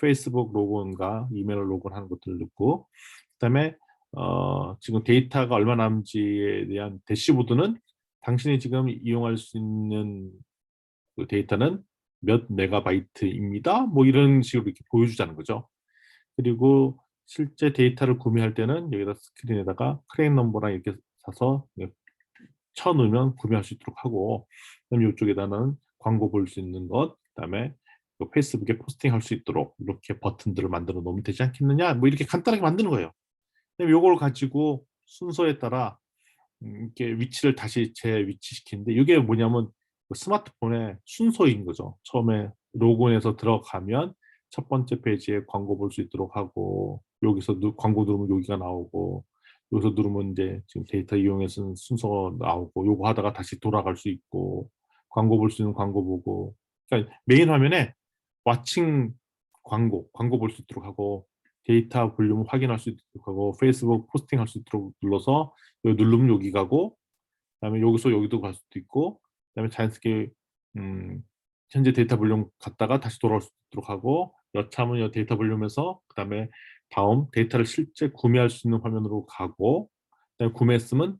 페이스북 로그인과 이메일 로그인하는 것들을 넣고, 그다음에 지금 데이터가 얼마 남지에 대한 대시보드는 당신이 지금 이용할 수 있는 그 데이터는 몇 메가바이트입니다. 뭐 이런 식으로 이렇게 보여주자는 거죠. 그리고 실제 데이터를 구매할 때는 여기다 스크린에다가 크레인 넘버랑 이렇게 사서 쳐놓으면 구매할 수 있도록 하고, 그다음에 이쪽에다는 광고 볼 수 있는 것, 그다음에 페이스북에 포스팅할 수 있도록 이렇게 버튼들을 만들어 놓으면 되지 않겠느냐, 뭐 이렇게 간단하게 만드는 거예요. 요걸 가지고 순서에 따라 이렇게 위치를 다시 재위치시키는데, 이게 뭐냐면 스마트폰의 순서인 거죠. 처음에 로그인해서 들어가면 첫 번째 페이지에 광고 볼 수 있도록 하고, 여기서 광고 누르면 여기가 나오고, 여기서 누르면 이제 지금 데이터 이용해서 순서가 나오고, 요거 하다가 다시 돌아갈 수 있고, 광고 볼 수 있는 광고 보고, 그러니까 메인 화면에 왓칭 광고 볼 수 있도록 하고, 데이터 볼륨을 확인할 수 있도록 하고, 페이스북 포스팅 할 수 있도록 눌러서 여기 누르면 여기 가고, 그다음에 여기서 여기도 갈 수도 있고, 그다음에 자연스럽게 음, 현재 데이터 볼륨 갔다가 다시 돌아올 수 있도록 하고, 여차하면 이 데이터 볼륨에서 그다음에 다음 데이터를 실제 구매할 수 있는 화면으로 가고, 그다음에 구매했으면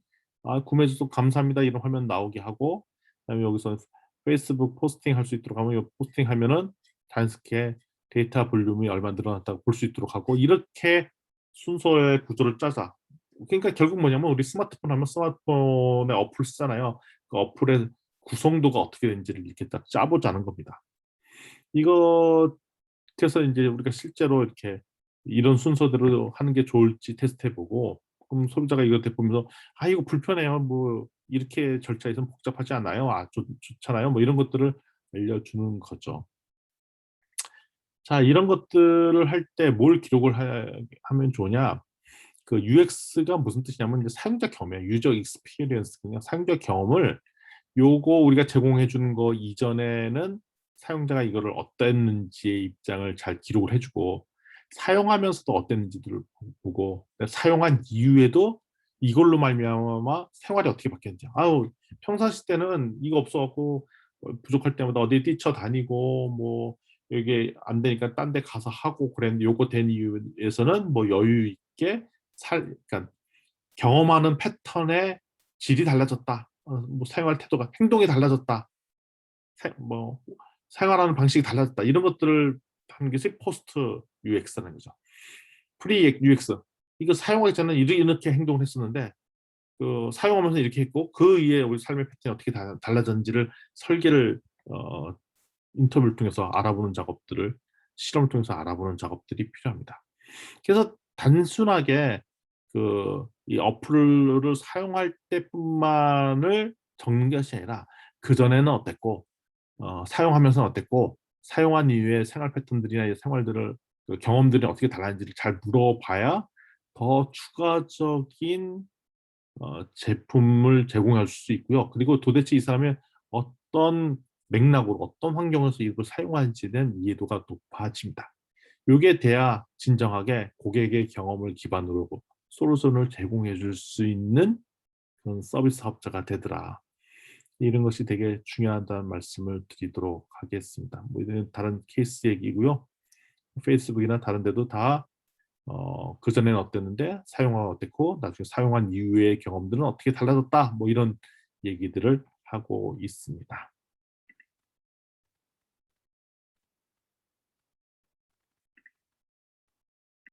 구매해 주셔서 감사합니다 이런 화면 나오게 하고, 그다음에 여기서 페이스북 포스팅 할 수 있도록 하면 이 포스팅 하면은 자연스럽게 데이터 볼륨이 얼마 늘어났다고 볼 수 있도록 하고, 이렇게 순서의 구조를 짜자. 그러니까 결국 뭐냐면 우리 스마트폰 하면 스마트폰에 어플 쓰잖아요. 그 어플의 구성도가 어떻게 되는지를 이렇게 딱 짜보자는 겁니다. 이거 그래서 이제 우리가 실제로 이렇게 이런 순서대로 하는 게 좋을지 테스트해보고, 그럼 소비자가 이거 보면서 이거 불편해요. 뭐 이렇게 절차 있으면 복잡하지 않아요. 좋잖아요. 뭐 이런 것들을 알려주는 거죠. 자, 이런 것들을 할 때 뭘 기록을 하면 좋냐? 그 UX가 무슨 뜻이냐면 이제 사용자 경험이에요. 유저 익스피리언스, 그냥 사용자 경험을 요거 우리가 제공해 주는 거 이전에는 사용자가 이거를 어땠는지의 입장을 잘 기록을 해주고, 사용하면서도 어땠는지를 보고, 사용한 이후에도 이걸로 말미암아 생활이 어떻게 바뀌었는지. 평상시 때는 이거 없어갖고 부족할 때마다 어디 뛰쳐다니고 뭐 이게 안 되니까 딴 데 가서 하고 그랬는데, 요거 된 이유에서는 뭐 여유 있게 그러니까 경험하는 패턴의 질이 달라졌다. 뭐 사용할 태도가 행동이 달라졌다. 뭐 생활하는 방식이 달라졌다. 이런 것들을 하는 것이 포스트 UX라는 거죠. 프리 UX. 이거 사용하기 전에 이렇게 행동을 했었는데 사용하면서 이렇게 했고 그 이후에 우리 삶의 패턴이 어떻게 달라졌는지를 설계를 인터뷰를 통해서 알아보는 작업들을 실험을 통해서 알아보는 작업들이 필요합니다. 그래서 단순하게 이 어플을 사용할 때뿐만을 적는 것이 아니라 그전에는 어땠고 사용하면서는 어땠고 사용한 이후에 생활 패턴들이나 생활들을 경험들이 어떻게 달랐는지를 잘 물어봐야 더 추가적인 제품을 제공할 수 있고요. 그리고 도대체 이 사람이 어떤 맥락으로 어떤 환경에서 이걸 사용하는지에 대한 이해도가 높아집니다. 이게 돼야 진정하게 고객의 경험을 기반으로 솔루션을 제공해 줄 수 있는 그런 서비스 사업자가 되더라. 이런 것이 되게 중요하다는 말씀을 드리도록 하겠습니다. 뭐 이런 다른 케이스 얘기고요. 페이스북이나 다른 데도 다 그전에는 어땠는데 사용하고 어땠고 나중에 사용한 이후의 경험들은 어떻게 달라졌다. 뭐 이런 얘기들을 하고 있습니다.